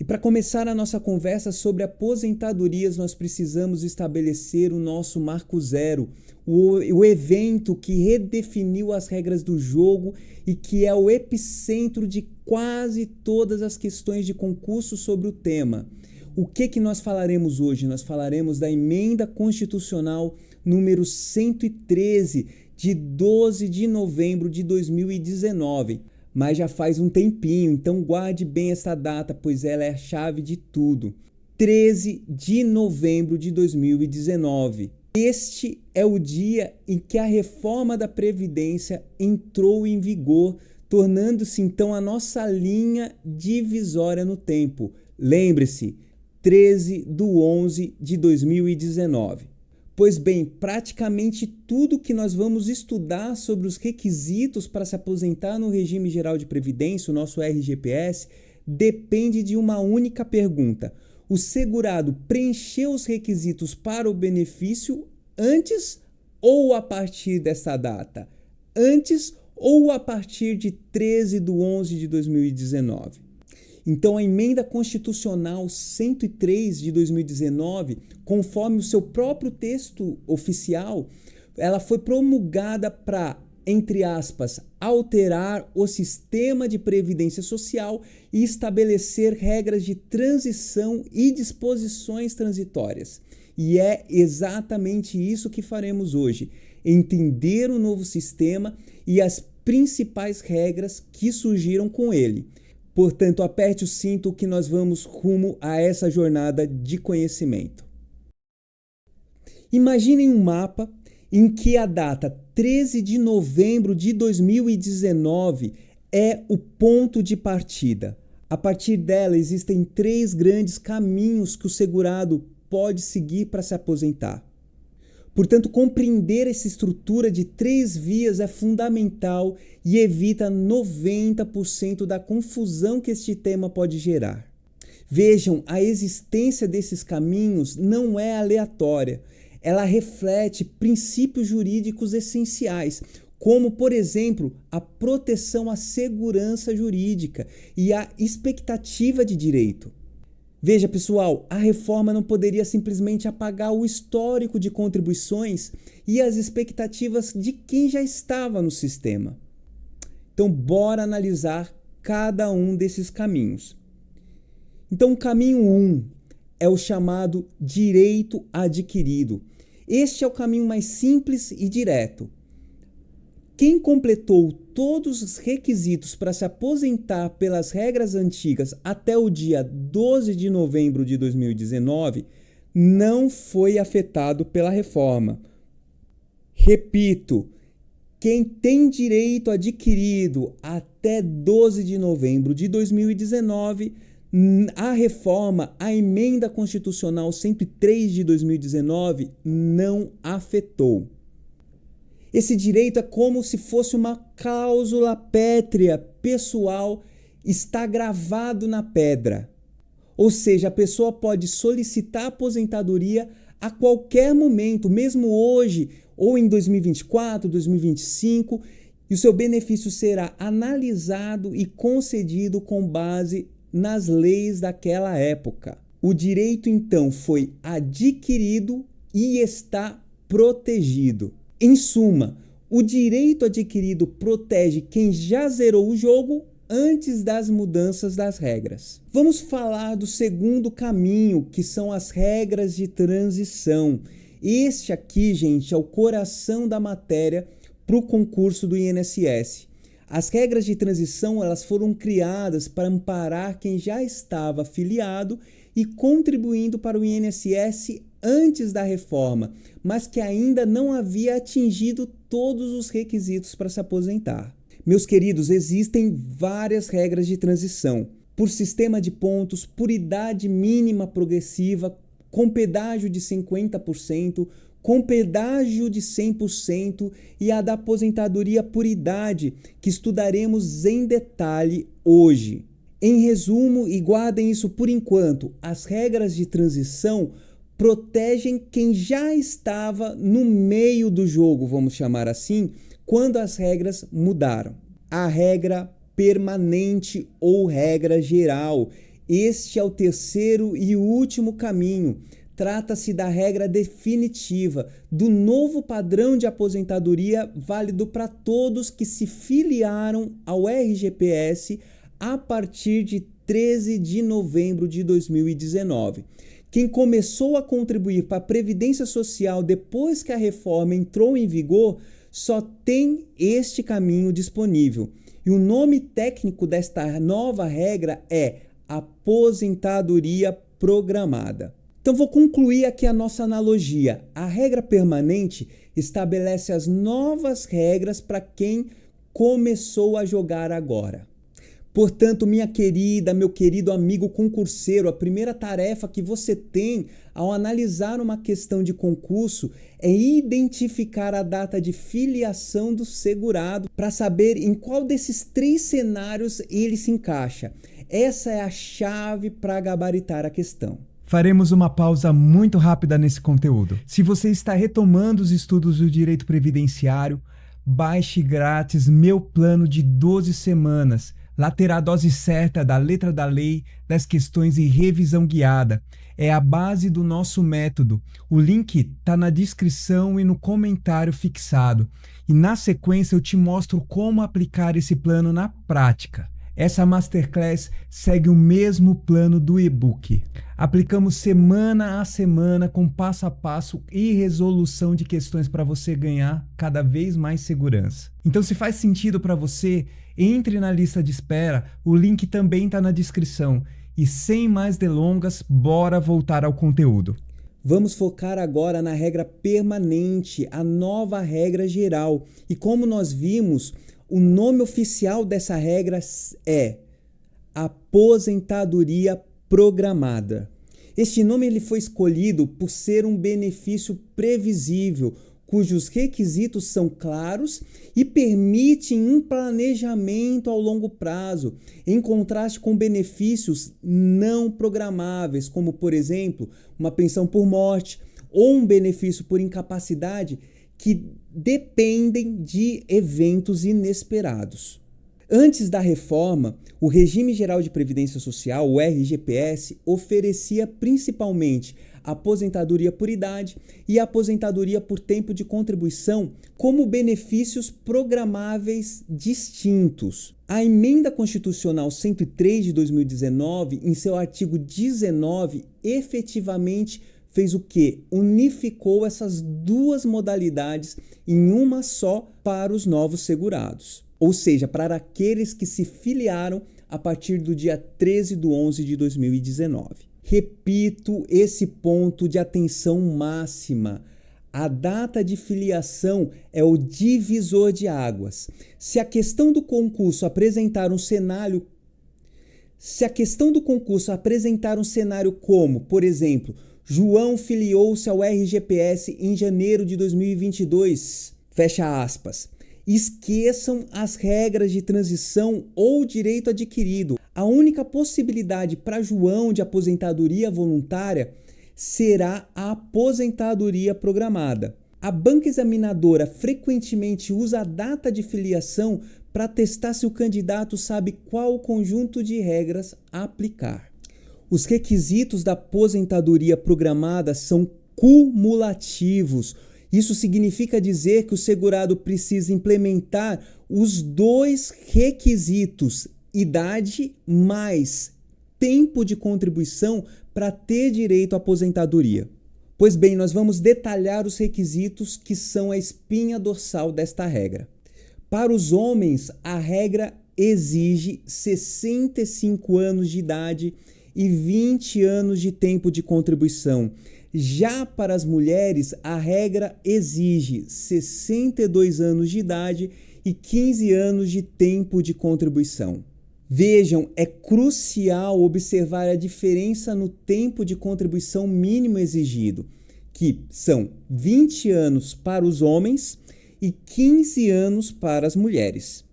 para começar a nossa conversa sobre aposentadorias, nós precisamos estabelecer o nosso marco zero, o evento que redefiniu as regras do jogo e que é o epicentro de quase todas as questões de concurso sobre o tema. O que nós falaremos hoje? Nós falaremos da Emenda Constitucional número 113, de 12 de novembro de 2019. Mas já faz um tempinho, então guarde bem essa data, pois ela é a chave de tudo. 13 de novembro de 2019. Este é o dia em que a reforma da Previdência entrou em vigor, tornando-se então a nossa linha divisória no tempo. Lembre-se, 13 de 11 de 2019. Pois bem, praticamente tudo que nós vamos estudar sobre os requisitos para se aposentar no Regime Geral de Previdência, o nosso RGPS, depende de uma única pergunta. O segurado preencheu os requisitos para o benefício antes ou a partir dessa data? Antes ou a partir de 13 de 11 de 2019? Então, a Emenda Constitucional 103 de 2019, conforme o seu próprio texto oficial, ela foi promulgada para, entre aspas, alterar o sistema de previdência social e estabelecer regras de transição e disposições transitórias. E é exatamente isso que faremos hoje: entender o novo sistema e as principais regras que surgiram com ele. Portanto, aperte o cinto que nós vamos rumo a essa jornada de conhecimento. Imaginem um mapa em que a data 13 de novembro de 2019 é o ponto de partida. A partir dela, existem 3 grandes caminhos que o segurado pode seguir para se aposentar. Portanto, compreender essa estrutura de 3 vias é fundamental e evita 90% da confusão que este tema pode gerar. Vejam, a existência desses caminhos não é aleatória. Ela reflete princípios jurídicos essenciais, como, por exemplo, a proteção à segurança jurídica e a expectativa de direito. Veja, pessoal, a reforma não poderia simplesmente apagar o histórico de contribuições e as expectativas de quem já estava no sistema. Então, bora analisar cada um desses caminhos. Então, o caminho 1 é o chamado direito adquirido. Este é o caminho mais simples e direto. Quem completou todos os requisitos para se aposentar pelas regras antigas até o dia 12 de novembro de 2019 não foi afetado pela reforma. Repito, quem tem direito adquirido até 12 de novembro de 2019, a reforma, a Emenda Constitucional 103 de 2019 não afetou. Esse direito é como se fosse uma cláusula pétrea pessoal, está gravado na pedra. Ou seja, a pessoa pode solicitar aposentadoria a qualquer momento, mesmo hoje, ou em 2024, 2025, e o seu benefício será analisado e concedido com base nas leis daquela época. O direito, então, foi adquirido e está protegido. Em suma, o direito adquirido protege quem já zerou o jogo antes das mudanças das regras. Vamos falar do segundo caminho, que são as regras de transição. Este aqui, gente, é o coração da matéria para o concurso do INSS. As regras de transição, elas foram criadas para amparar quem já estava afiliado e contribuindo para o INSS antes da reforma, mas que ainda não havia atingido todos os requisitos para se aposentar. Meus queridos, existem várias regras de transição, por sistema de pontos, por idade mínima progressiva, com pedágio de 50%, com pedágio de 100% e a da aposentadoria por idade, que estudaremos em detalhe hoje. Em resumo, e guardem isso por enquanto, as regras de transição protegem quem já estava no meio do jogo, vamos chamar assim, quando as regras mudaram. A regra permanente ou regra geral. Este é o terceiro e último caminho. Trata-se da regra definitiva, do novo padrão de aposentadoria válido para todos que se filiaram ao RGPS a partir de 13 de novembro de 2019. Quem começou a contribuir para a Previdência Social depois que a reforma entrou em vigor só tem este caminho disponível. E o nome técnico desta nova regra é aposentadoria programada. Então vou concluir aqui a nossa analogia. A regra permanente estabelece as novas regras para quem começou a jogar agora. Portanto, minha querida, meu querido amigo concurseiro, a primeira tarefa que você tem ao analisar uma questão de concurso é identificar a data de filiação do segurado para saber em qual desses 3 cenários ele se encaixa. Essa é a chave para gabaritar a questão. Faremos uma pausa muito rápida nesse conteúdo. Se você está retomando os estudos do direito previdenciário, baixe grátis meu plano de 12 semanas. Lá terá a dose certa da letra da lei, das questões e revisão guiada. É a base do nosso método. O link está na descrição e no comentário fixado. E na sequência eu te mostro como aplicar esse plano na prática. Essa Masterclass segue o mesmo plano do e-book. Aplicamos semana a semana com passo a passo e resolução de questões para você ganhar cada vez mais segurança. Então, se faz sentido para você, entre na lista de espera, o link também está na descrição. E sem mais delongas, bora voltar ao conteúdo. Vamos focar agora na regra permanente, a nova regra geral. E como nós vimos, o nome oficial dessa regra é aposentadoria programada. Este nome ele foi escolhido por ser um benefício previsível, cujos requisitos são claros e permitem um planejamento ao longo prazo, em contraste com benefícios não programáveis, como, por exemplo, uma pensão por morte ou um benefício por incapacidade que dependem de eventos inesperados. Antes da reforma, o Regime Geral de Previdência Social, o RGPS, oferecia principalmente aposentadoria por idade e aposentadoria por tempo de contribuição como benefícios programáveis distintos. A Emenda Constitucional 103 de 2019, em seu artigo 19, efetivamente fez o quê? Unificou essas duas modalidades em uma só para os novos segurados. Ou seja, para aqueles que se filiaram a partir do dia 13/11 de 2019. Repito esse ponto de atenção máxima. A data de filiação é o divisor de águas. Se a questão do concurso apresentar um cenário como, por exemplo, João filiou-se ao RGPS em janeiro de 2022, fecha aspas. Esqueçam as regras de transição ou direito adquirido. A única possibilidade para João de aposentadoria voluntária será a aposentadoria programada. A banca examinadora frequentemente usa a data de filiação para testar se o candidato sabe qual o conjunto de regras a aplicar. Os requisitos da aposentadoria programada são cumulativos. Isso significa dizer que o segurado precisa implementar os 2 requisitos, idade mais tempo de contribuição, para ter direito à aposentadoria. Pois bem, nós vamos detalhar os requisitos que são a espinha dorsal desta regra. Para os homens, a regra exige 65 anos de idade e 20 anos de tempo de contribuição. Já para as mulheres, a regra exige 62 anos de idade e 15 anos de tempo de contribuição. Vejam, é crucial observar a diferença no tempo de contribuição mínimo exigido, que são 20 anos para os homens e 15 anos para as mulheres.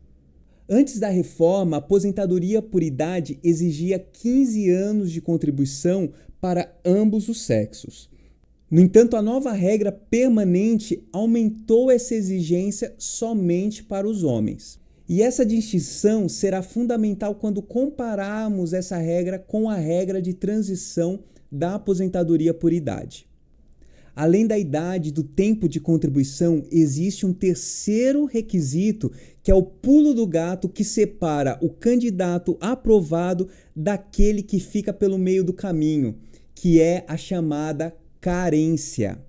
Antes da reforma, a aposentadoria por idade exigia 15 anos de contribuição para ambos os sexos. No entanto, a nova regra permanente aumentou essa exigência somente para os homens. E essa distinção será fundamental quando compararmos essa regra com a regra de transição da aposentadoria por idade. Além da idade e do tempo de contribuição, existe um terceiro requisito, que é o pulo do gato que separa o candidato aprovado daquele que fica pelo meio do caminho, que é a chamada carência.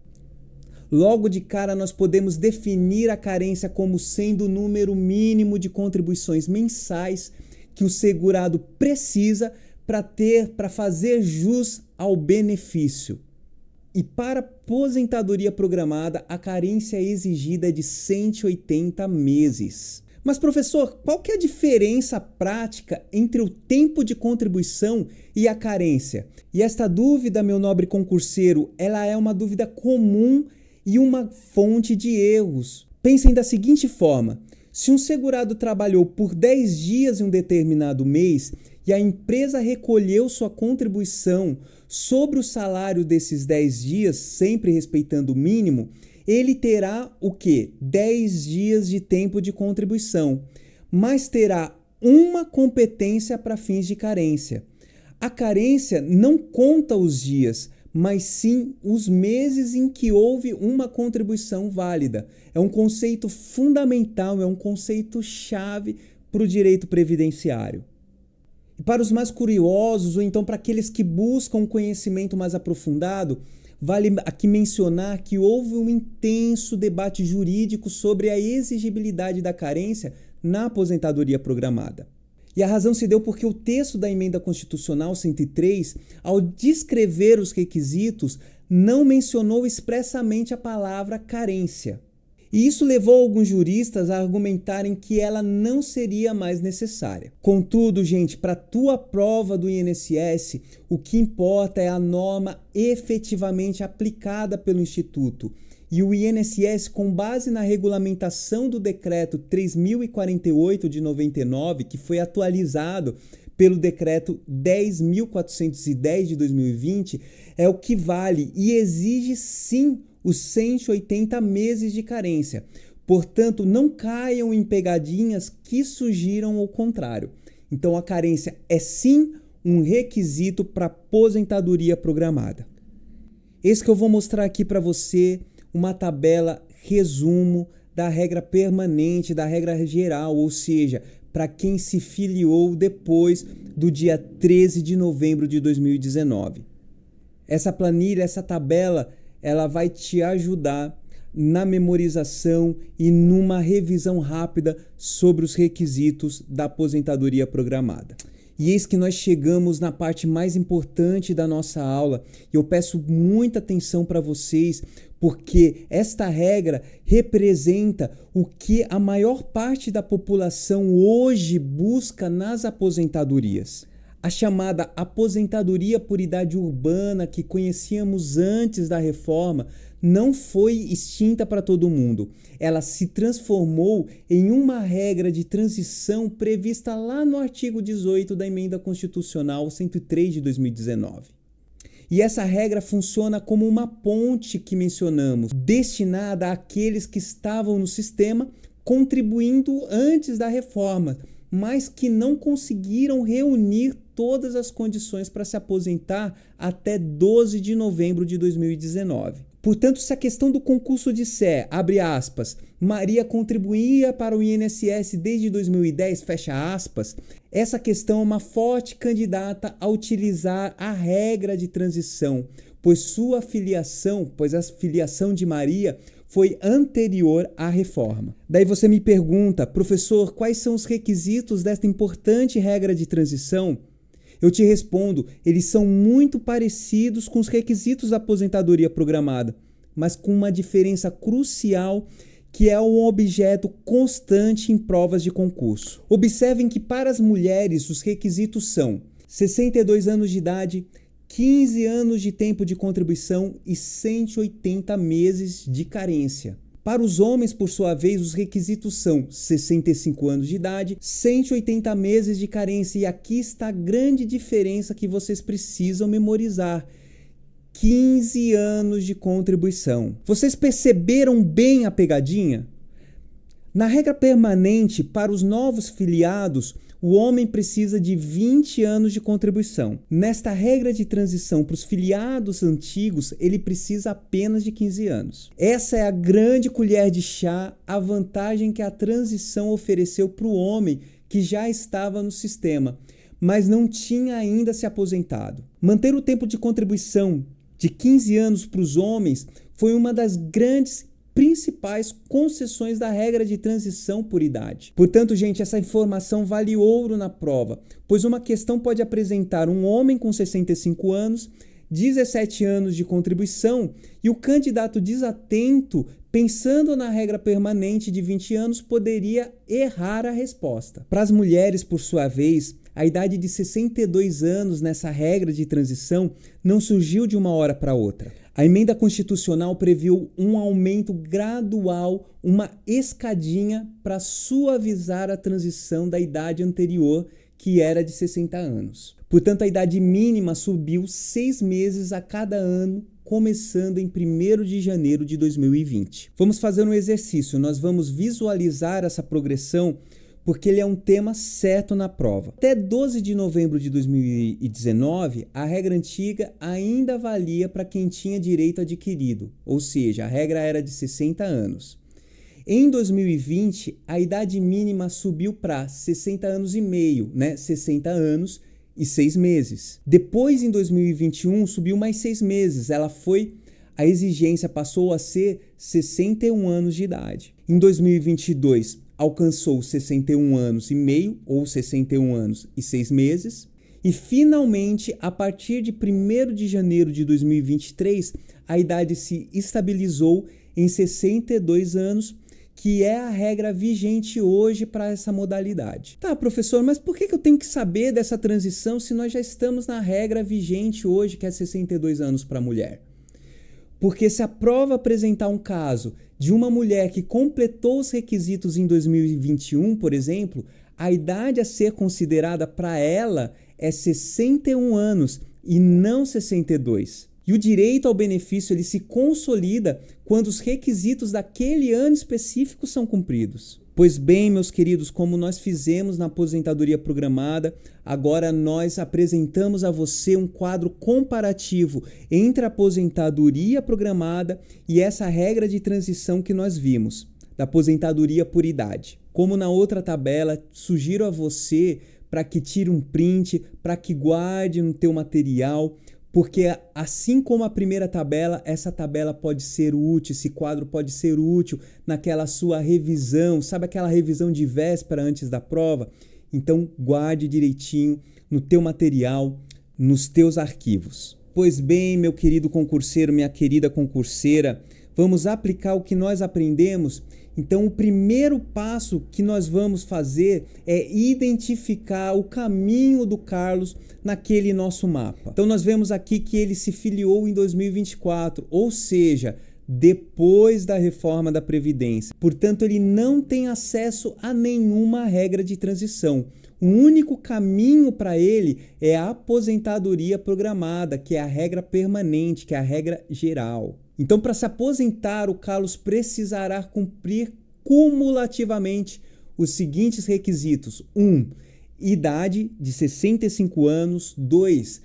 Logo de cara, nós podemos definir a carência como sendo o número mínimo de contribuições mensais que o segurado precisa para fazer jus ao benefício. E para aposentadoria programada, a carência exigida é de 180 meses. Mas, professor, qual que é a diferença prática entre o tempo de contribuição e a carência? E esta dúvida, meu nobre concurseiro, ela é uma dúvida comum e uma fonte de erros. Pensem da seguinte forma: se um segurado trabalhou por 10 dias em um determinado mês e a empresa recolheu sua contribuição sobre o salário desses 10 dias, sempre respeitando o mínimo, ele terá o quê? 10 dias de tempo de contribuição, mas terá uma competência para fins de carência. A carência não conta os dias, mas sim os meses em que houve uma contribuição válida. É um conceito fundamental, é um conceito chave para o direito previdenciário. E para os mais curiosos, ou então para aqueles que buscam um conhecimento mais aprofundado, vale aqui mencionar que houve um intenso debate jurídico sobre a exigibilidade da carência na aposentadoria programada. E a razão se deu porque o texto da Emenda Constitucional 103, ao descrever os requisitos, não mencionou expressamente a palavra carência. E isso levou alguns juristas a argumentarem que ela não seria mais necessária. Contudo, gente, para a tua prova do INSS, o que importa é a norma efetivamente aplicada pelo Instituto. E o INSS, com base na regulamentação do Decreto 3.048 de 99, que foi atualizado pelo Decreto 10.410 de 2020, é o que vale e exige sim os 180 meses de carência. Portanto, não caiam em pegadinhas que sugiram o contrário. Então, a carência é sim um requisito para aposentadoria programada. Esse que eu vou mostrar aqui para você, uma tabela resumo da regra permanente, da regra geral, ou seja, para quem se filiou depois do dia 13 de novembro de 2019. Essa planilha, essa tabela, ela vai te ajudar na memorização e numa revisão rápida sobre os requisitos da aposentadoria programada. E eis que nós chegamos na parte mais importante da nossa aula, e eu peço muita atenção para vocês, porque esta regra representa o que a maior parte da população hoje busca nas aposentadorias. A chamada aposentadoria por idade urbana, que conhecíamos antes da reforma, não foi extinta para todo mundo. Ela se transformou em uma regra de transição prevista lá no artigo 18 da Emenda Constitucional 103 de 2019. E essa regra funciona como uma ponte que mencionamos, destinada àqueles que estavam no sistema contribuindo antes da reforma, mas que não conseguiram reunir todas as condições para se aposentar até 12 de novembro de 2019. Portanto, se a questão do concurso disser, abre aspas, Maria contribuía para o INSS desde 2010, fecha aspas, essa questão é uma forte candidata a utilizar a regra de transição, pois a filiação de Maria foi anterior à reforma. Daí você me pergunta, professor, quais são os requisitos desta importante regra de transição? Eu te respondo, eles são muito parecidos com os requisitos da aposentadoria programada, mas com uma diferença crucial, que é um objeto constante em provas de concurso. Observem que para as mulheres os requisitos são 62 anos de idade, 15 anos de tempo de contribuição e 180 meses de carência. Para os homens, por sua vez, os requisitos são 65 anos de idade, 180 meses de carência. E aqui está a grande diferença que vocês precisam memorizar. 15 anos de contribuição. Vocês perceberam bem a pegadinha? Na regra permanente, para os novos filiados, o homem precisa de 20 anos de contribuição. Nesta regra de transição para os filiados antigos, ele precisa apenas de 15 anos. Essa é a grande colher de chá, a vantagem que a transição ofereceu para o homem que já estava no sistema, mas não tinha ainda se aposentado. Manter o tempo de contribuição de 15 anos para os homens foi uma das grandes principais concessões da regra de transição por idade. Portanto, gente, essa informação vale ouro na prova, pois uma questão pode apresentar um homem com 65 anos, 17 anos de contribuição e o candidato desatento, pensando na regra permanente de 20 anos, poderia errar a resposta. Para as mulheres, por sua vez, a idade de 62 anos nessa regra de transição não surgiu de uma hora para outra. A emenda constitucional previu um aumento gradual, uma escadinha para suavizar a transição da idade anterior, que era de 60 anos. Portanto, a idade mínima subiu 6 meses a cada ano, começando em 1º de janeiro de 2020. Vamos fazer um exercício, nós vamos visualizar essa progressão porque ele é um tema certo na prova. Até 12 de novembro de 2019, a regra antiga ainda valia para quem tinha direito adquirido, ou seja, a regra era de 60 anos. Em 2020, a idade mínima subiu para 60 anos e meio, 60 anos e 6 meses. Depois, em 2021, subiu mais 6 meses. A exigência passou a ser 61 anos de idade. Em 2022, alcançou 61 anos e meio ou 61 anos e 6 meses. E, finalmente, a partir de 1º de janeiro de 2023, a idade se estabilizou em 62 anos, que é a regra vigente hoje para essa modalidade. Tá, professor, mas por que eu tenho que saber dessa transição se nós já estamos na regra vigente hoje, que é 62 anos para a mulher? Porque se a prova apresentar um caso de uma mulher que completou os requisitos em 2021, por exemplo, a idade a ser considerada para ela é 61 anos e não 62. E o direito ao benefício ele se consolida quando os requisitos daquele ano específico são cumpridos. Pois bem, meus queridos, como nós fizemos na aposentadoria programada, agora nós apresentamos a você um quadro comparativo entre a aposentadoria programada e essa regra de transição que nós vimos, da aposentadoria por idade. Como na outra tabela, sugiro a você para que tire um print, para que guarde no teu material, porque assim como a primeira tabela, essa tabela pode ser útil, esse quadro pode ser útil naquela sua revisão, sabe aquela revisão de véspera antes da prova? Então guarde direitinho no teu material, nos teus arquivos. Pois bem, meu querido concurseiro, minha querida concurseira, vamos aplicar o que nós aprendemos? Então, o primeiro passo que nós vamos fazer é identificar o caminho do Carlos naquele nosso mapa. Então, nós vemos aqui que ele se filiou em 2024, ou seja, depois da reforma da Previdência. Portanto, ele não tem acesso a nenhuma regra de transição. O único caminho para ele é a aposentadoria programada, que é a regra permanente, que é a regra geral. Então, para se aposentar, o Carlos precisará cumprir cumulativamente os seguintes requisitos. 1. Idade de 65 anos. 2.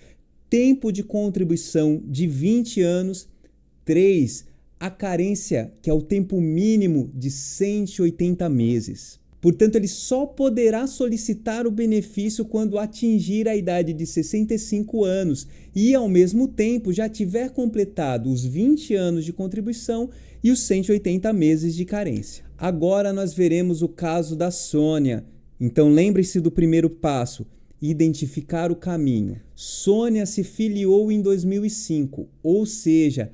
Tempo de contribuição de 20 anos. 3. A carência, que é o tempo mínimo de 180 meses. Portanto, ele só poderá solicitar o benefício quando atingir a idade de 65 anos e, ao mesmo tempo, já tiver completado os 20 anos de contribuição e os 180 meses de carência. Agora nós veremos o caso da Sônia. Então, lembre-se do primeiro passo, identificar o caminho. Sônia se filiou em 2005, ou seja,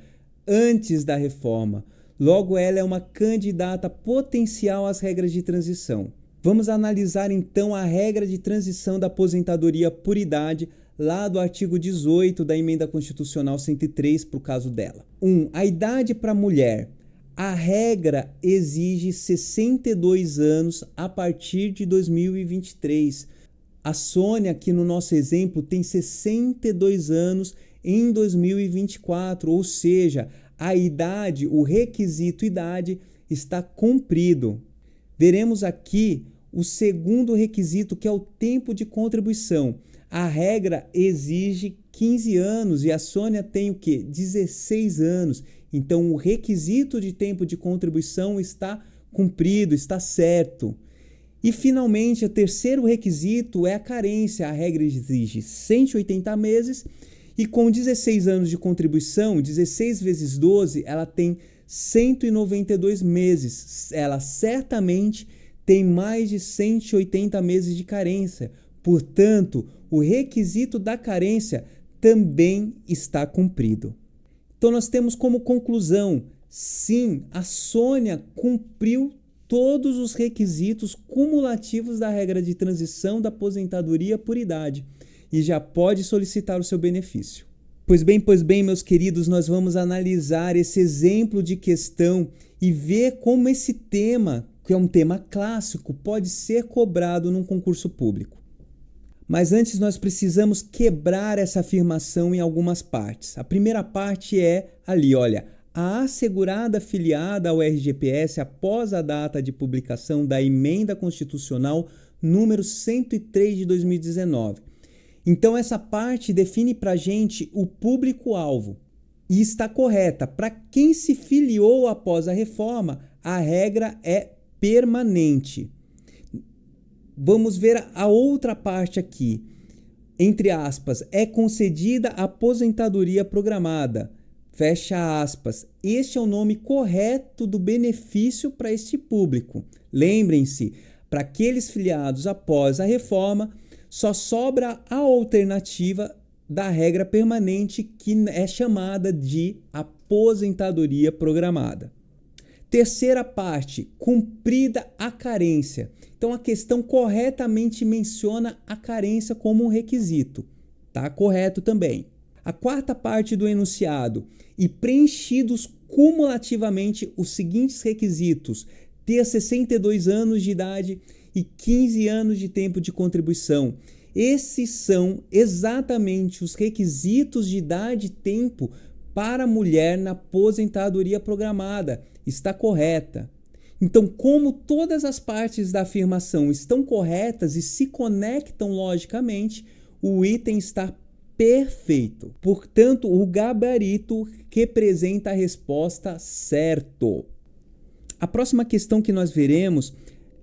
antes da reforma. Logo, ela é uma candidata potencial às regras de transição. Vamos analisar então a regra de transição da aposentadoria por idade, lá do artigo 18 da Emenda Constitucional 103, para o caso dela. 1. A idade para a mulher. A regra exige 62 anos a partir de 2023. A Sônia, aqui no nosso exemplo, tem 62 anos em 2024, ou seja, a idade, o requisito idade está cumprido. veremos aqui o segundo requisito, que é o tempo de contribuição. A regra exige 15 anos e a Sônia tem o quê? 16 anos. Então, o requisito de tempo de contribuição está cumprido, está certo. E, finalmente, o terceiro requisito é a carência. A regra exige 180 meses e com 16 anos de contribuição, 16 vezes 12, ela tem 192 meses. Ela certamente tem mais de 180 meses de carência. Portanto, o requisito da carência também está cumprido. Então, nós temos como conclusão, sim, a Sônia cumpriu todos os requisitos cumulativos da regra de transição da aposentadoria por idade e já pode solicitar o seu benefício. Pois bem, meus queridos, nós vamos analisar esse exemplo de questão e ver como esse tema, que é um tema clássico, pode ser cobrado num concurso público. Mas antes nós precisamos quebrar essa afirmação em algumas partes. A primeira parte é ali, olha, a assegurada filiada ao RGPS após a data de publicação da Emenda Constitucional número 103 de 2019. Então essa parte define para a gente o público-alvo e está correta. Para quem se filiou após a reforma, a regra é permanente. Vamos ver a outra parte aqui. Entre aspas, é concedida aposentadoria programada. Fecha aspas. Este é o nome correto do benefício para este público. Lembrem-se, para aqueles filiados após a reforma, só sobra a alternativa da regra permanente, que é chamada de aposentadoria programada. Terceira parte, cumprida a carência. Então, a questão corretamente menciona a carência como um requisito. Está correto também. A quarta parte do enunciado, e preenchidos cumulativamente os seguintes requisitos: ter 62 anos de idade e 15 anos de tempo de contribuição. Esses são exatamente os requisitos de idade e tempo para a mulher na aposentadoria programada. Está correta. Então, como todas as partes da afirmação estão corretas e se conectam logicamente, o item está perfeito. Portanto, o gabarito representa a resposta certo. A próxima questão que nós veremos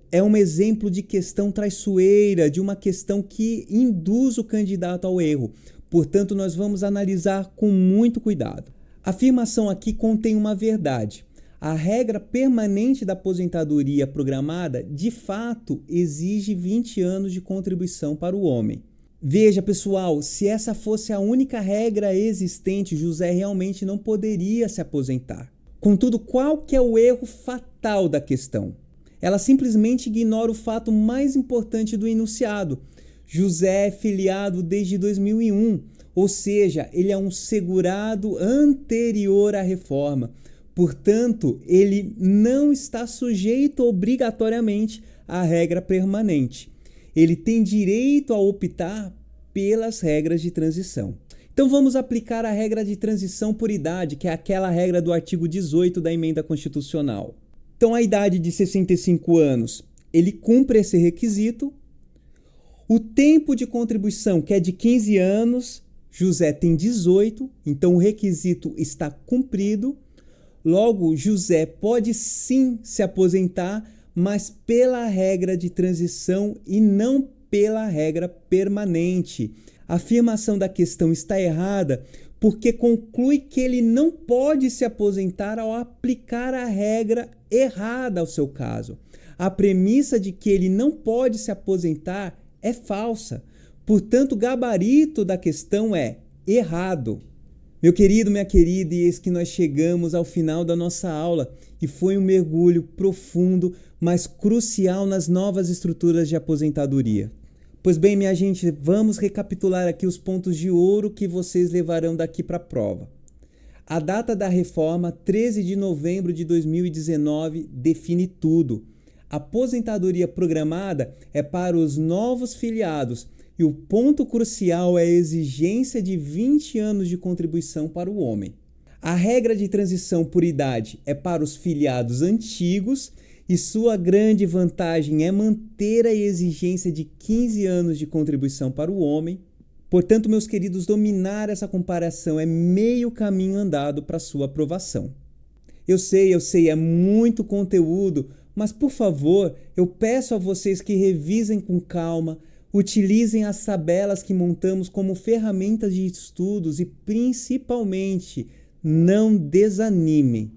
é um exemplo de questão traiçoeira, de uma questão que induz o candidato ao erro. Portanto, nós vamos analisar com muito cuidado. A afirmação aqui contém uma verdade. A regra permanente da aposentadoria programada, de fato, exige 20 anos de contribuição para o homem. Veja, pessoal, se essa fosse a única regra existente, José realmente não poderia se aposentar. Contudo, qual que é o erro fatal da questão? Ela simplesmente ignora o fato mais importante do enunciado. José é filiado desde 2001, ou seja, ele é um segurado anterior à reforma. Portanto, ele não está sujeito obrigatoriamente à regra permanente. Ele tem direito a optar pelas regras de transição. Então vamos aplicar a regra de transição por idade, que é aquela regra do artigo 18 da Emenda Constitucional. Então a idade de 65 anos, ele cumpre esse requisito. O tempo de contribuição, que é de 15 anos, José tem 18, então o requisito está cumprido. Logo, José pode sim se aposentar, mas pela regra de transição e não pela regra permanente. A afirmação da questão está errada porque conclui que ele não pode se aposentar ao aplicar a regra errada ao seu caso. A premissa de que ele não pode se aposentar é falsa. Portanto, o gabarito da questão é errado. Meu querido, minha querida, e eis que nós chegamos ao final da nossa aula e foi um mergulho profundo, mas crucial nas novas estruturas de aposentadoria. Pois bem, minha gente, vamos recapitular aqui os pontos de ouro que vocês levarão daqui para a prova. A data da reforma, 13 de novembro de 2019, define tudo. A aposentadoria programada é para os novos filiados e o ponto crucial é a exigência de 20 anos de contribuição para o homem. A regra de transição por idade é para os filiados antigos e sua grande vantagem é manter a exigência de 15 anos de contribuição para o homem. Portanto, meus queridos, dominar essa comparação é meio caminho andado para sua aprovação. Eu sei, é muito conteúdo, mas por favor, eu peço a vocês que revisem com calma, utilizem as tabelas que montamos como ferramentas de estudos e, principalmente, não desanimem.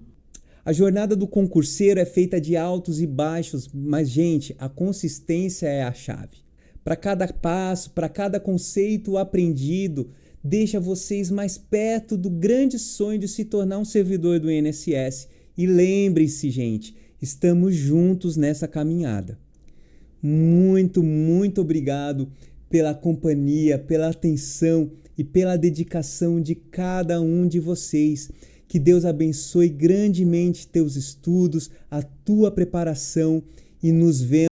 A jornada do concurseiro é feita de altos e baixos, mas, gente, a consistência é a chave. Para cada passo, para cada conceito aprendido, deixa vocês mais perto do grande sonho de se tornar um servidor do INSS. E lembrem-se, gente, estamos juntos nessa caminhada. Muito, muito obrigado pela companhia, pela atenção e pela dedicação de cada um de vocês. Que Deus abençoe grandemente teus estudos, a tua preparação e nos vemos